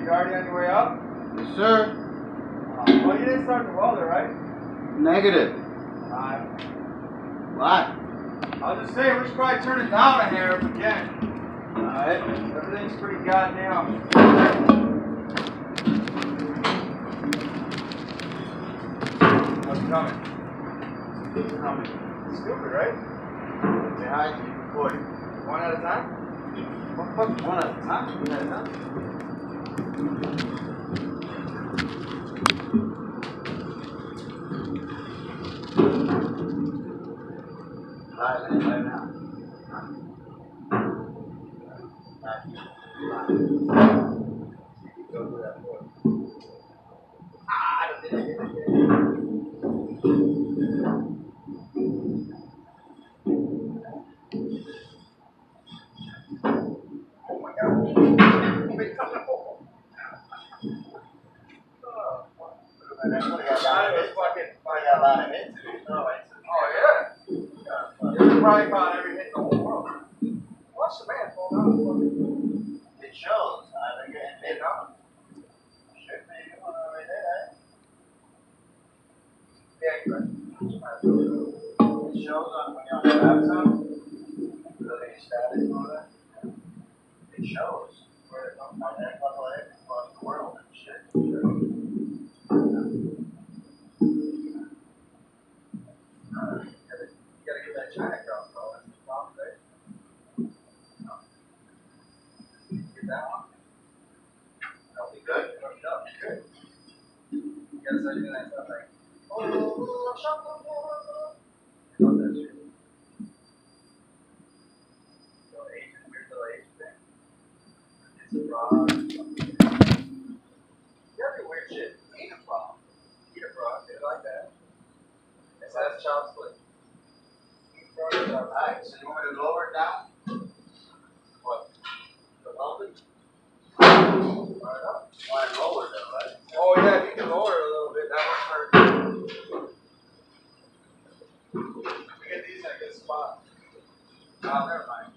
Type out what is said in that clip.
You already on your way up? Yes, sir. Well, you didn't start the welder, right? Negative. Uh, What? I'll just say we should probably turn it down a hair if we can. Alright. Everything's pretty goddamn. What's coming? It's coming. Stupid, right? Say hi to you before you. One at a time? What the fuck? One at a time? One at a time? Alright, right now. Go through that door. Oh my god. And that's what I got. Oh yeah? You probably found every hit in the whole world. Watch the man fall down. It shows. They're getting hit on. Should be one over there. Yeah, you're right. It shows on when you're on the laptop. The status and all that. It shows. Where it's on that level across the world and shit. You gotta get that China girl, bro. That's the problem, right? Get that one? That'll be good. No, good. You gotta start doing that stuff like, oh, you love that shit. Little Asian, weird little Asian thing. It's a frog. You gotta do weird shit. Eat a frog. Eat a frog. They like that. It's that's child's play. Alright, so you want me to lower it down? What? The welding? Fire it up. Want it lower though, right? Oh yeah, if you can lower it a little bit, that would hurt. We get these in a good spot. Oh, never mind.